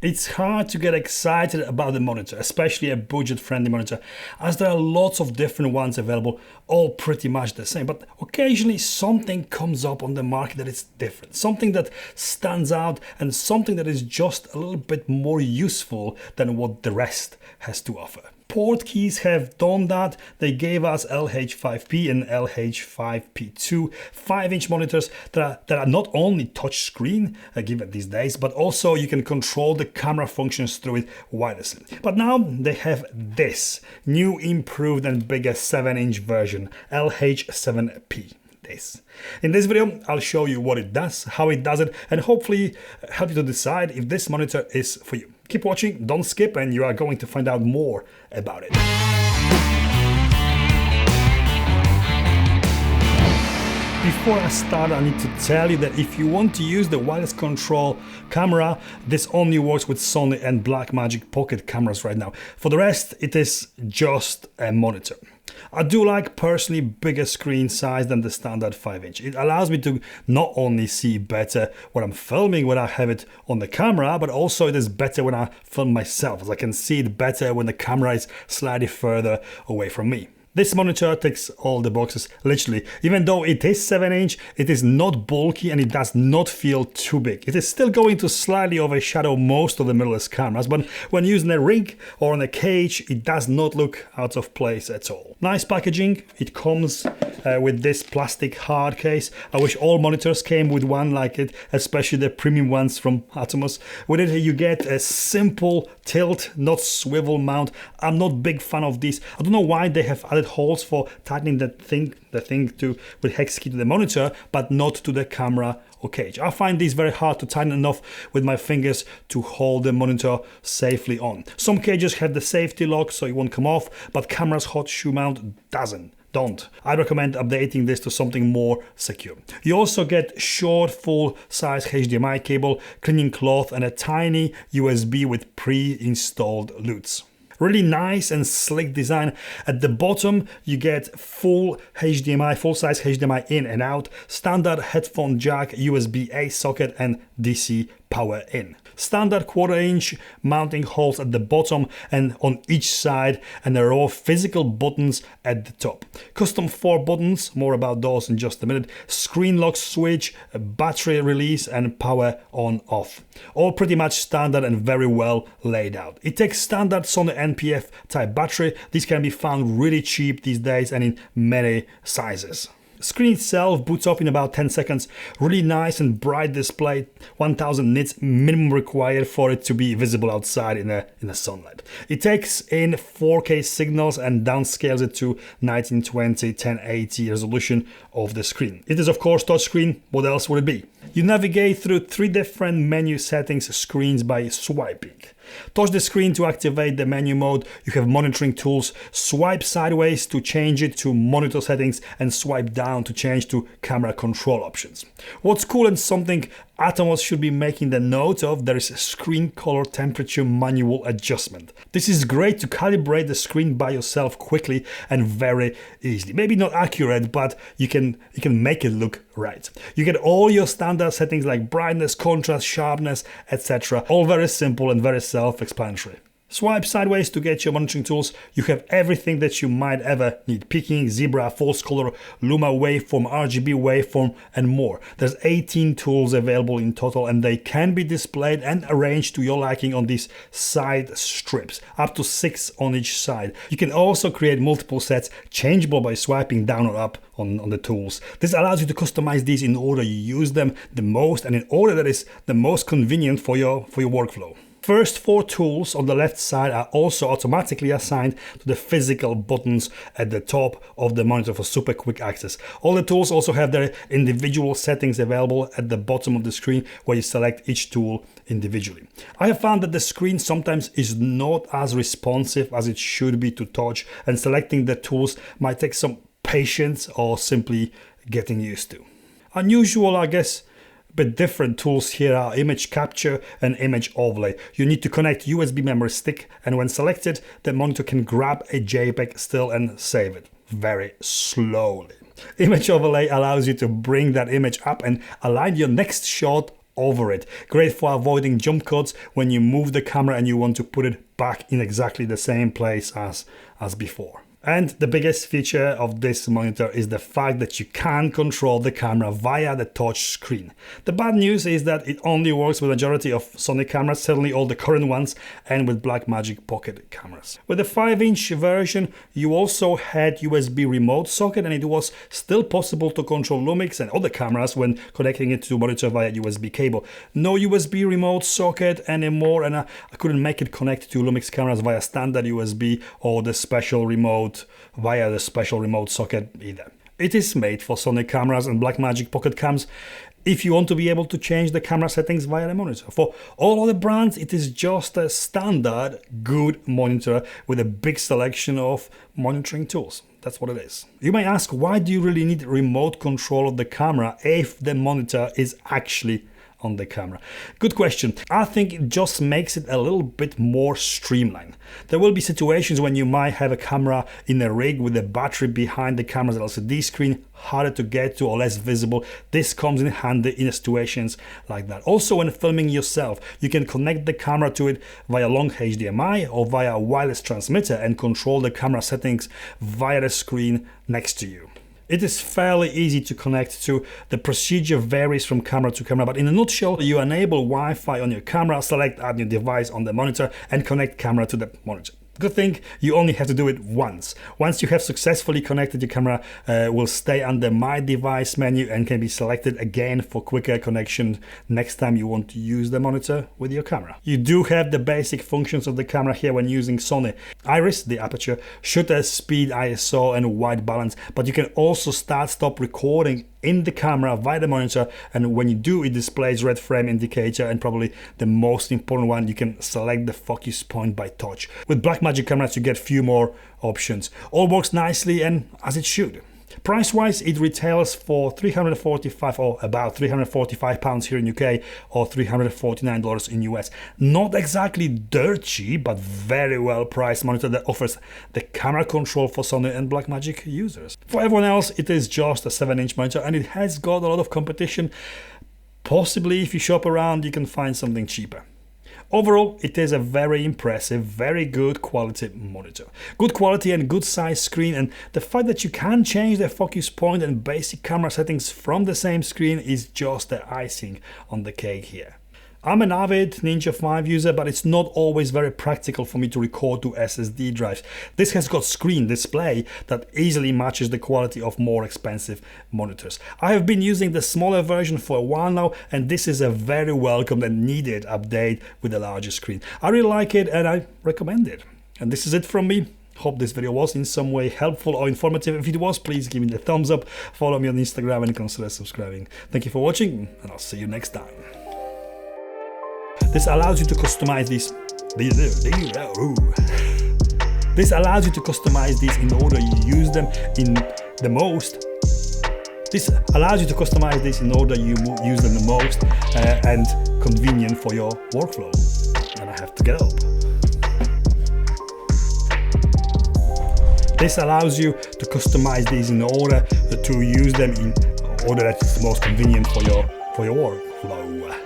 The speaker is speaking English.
It's hard to get excited about the monitor, especially a budget-friendly monitor, as there are lots of different ones available, all pretty much the same. But occasionally something comes up on the market that is different, something that stands out and something that is just a little bit more useful than what the rest has to offer. PortKeys have done that. They gave us LH7P and LH7P2 5-inch monitors that are not only touchscreen, given these days, but also you can control the camera functions through it wirelessly. But now they have this new, improved and bigger 7-inch version, LH7P. In this video, I'll show you what it does, how it does it, and hopefully help you to decide if this monitor is for you. Keep watching, don't skip, and you are going to find out more about it. Before I start, I need to tell you that if you want to use the wireless control camera, this only works with Sony and Blackmagic Pocket cameras right now. For the rest, it is just a monitor. I do like personally bigger screen size than the standard 5-inch. It allows me to not only see better when I'm filming when I have it on the camera, but also it is better when I film myself, as I can see it better when the camera is slightly further away from me. This monitor ticks all the boxes, literally. Even though it is 7-inch, it is not bulky and it does not feel too big. It is still going to slightly overshadow most of the mirrorless cameras, but when using a rig or on a cage, it does not look out of place at all. Nice packaging. It comes with this plastic hard case. I wish all monitors came with one like it, especially the premium ones from Atomos. With it, you get a simple tilt, not swivel mount. I'm not a big fan of these. I don't know why they have added holes for tightening the thing to with hex key to the monitor, but not to the camera or cage. I find these very hard to tighten enough with my fingers to hold the monitor safely on. Some cages have the safety lock so it won't come off, but camera's hot shoe mount doesn't. I recommend updating this to something more secure. You also get short full-size HDMI cable, cleaning cloth and a tiny USB with pre-installed LUTs. Really nice and slick design. At the bottom you get full full-size HDMI in and out, standard headphone jack, USB-A socket and DC power in. Standard 1/4-inch mounting holes at the bottom and on each side, and a row of physical buttons at the top. Custom 4 buttons, more about those in just a minute. Screen lock switch, battery release and power on off. All pretty much standard and very well laid out. It takes standard Sony NPF type battery. These can be found really cheap these days and in many sizes. Screen itself boots up in about 10 seconds. Really nice and bright display. 1000 nits minimum required for it to be visible outside in the sunlight. It takes in 4K signals and downscales it to 1920 1080 resolution of the screen. It is of course touchscreen. What else would it be? You navigate through 3 different menu settings screens by swiping. Touch the screen to activate the menu mode. You have monitoring tools. Swipe sideways to change it to monitor settings and swipe down to change to camera control options. What's cool and something Atomos should be making the note of, there is a screen color temperature manual adjustment. This is great to calibrate the screen by yourself quickly and very easily. Maybe not accurate, but you can make it look right. You get all your standard settings like brightness, contrast, sharpness, etc. All very simple and very self-explanatory. Swipe sideways to get your monitoring tools. You have everything that you might ever need. Peaking, zebra, false color, luma waveform, RGB waveform and more. There's 18 tools available in total and they can be displayed and arranged to your liking on these side strips, up to 6 on each side. You can also create multiple sets, changeable by swiping down or up on the tools. This allows you to customize these in order you use them the most and in order that is the most convenient for your workflow. First 4 tools on the left side are also automatically assigned to the physical buttons at the top of the monitor for super quick access. All the tools also have their individual settings available at the bottom of the screen where you select each tool individually. I have found that the screen sometimes is not as responsive as it should be to touch, and selecting the tools might take some patience or simply getting used to. Unusual, I guess, but different tools here are image capture and image overlay. You need to connect USB memory stick, and when selected, the monitor can grab a JPEG still and save it very slowly. Image overlay allows you to bring that image up and align your next shot over it. Great for avoiding jump cuts when you move the camera and you want to put it back in exactly the same place as before. And the biggest feature of this monitor is the fact that you can control the camera via the touch screen. The bad news is that it only works with the majority of Sony cameras, certainly all the current ones, and with Blackmagic Pocket cameras. With the 5-inch version, you also had USB remote socket, and it was still possible to control Lumix and other cameras when connecting it to monitor via USB cable. No USB remote socket anymore, and I couldn't make it connect to Lumix cameras via standard USB or the special remote via the special remote socket either. It is made for Sony cameras and Blackmagic Pocket cams if you want to be able to change the camera settings via the monitor. For all other brands, it is just a standard good monitor with a big selection of monitoring tools. That's what it is. You may ask, why do you really need remote control of the camera if the monitor is actually on the camera? Good question. I think it just makes it a little bit more streamlined. There will be situations when you might have a camera in a rig with a battery behind the camera's LCD screen, harder to get to or less visible. This comes in handy in situations like that. Also, when filming yourself, you can connect the camera to it via long HDMI or via a wireless transmitter and control the camera settings via the screen next to you. It is fairly easy to connect to. The procedure varies from camera to camera, but in a nutshell, you enable Wi-Fi on your camera, select add new device on the monitor, and connect camera to the monitor. Good thing you only have to do it once. Once you have successfully connected, your camera will stay under My Device menu and can be selected again for quicker connection next time you want to use the monitor with your camera. You do have the basic functions of the camera here when using Sony. Iris, the aperture, shutter speed, ISO, and white balance, but you can also start-stop recording in the camera via the monitor, and when you do, it displays red frame indicator, and probably the most important one, you can select the focus point by touch. With Blackmagic cameras you get few more options. All works nicely and as it should. Price-wise, it retails for $345 or about £345 here in UK or $349 in US. Not exactly dirt cheap, but very well priced monitor that offers the camera control for Sony and Blackmagic users. For everyone else, it is just a 7-inch monitor and it has got a lot of competition. Possibly if you shop around, you can find something cheaper. Overall, it is a very impressive, very good quality monitor. Good quality and good size screen, and the fact that you can change the focus point and basic camera settings from the same screen is just the icing on the cake here. I'm an avid Ninja 5 user, but it's not always very practical for me to record to SSD drives. This has got screen display that easily matches the quality of more expensive monitors. I have been using the smaller version for a while now, and this is a very welcome and needed update with a larger screen. I really like it and I recommend it. And this is it from me. Hope this video was in some way helpful or informative. If it was, please give me the thumbs up, follow me on Instagram and consider subscribing. Thank you for watching, and I'll see you next time. This allows you to customize these. This allows you to customize these in order you use them in the most. This allows you to customize this in order you use them the most and convenient for your workflow. And I have to get up. This allows you to customize these in order to use them in order that it's the most convenient for your workflow.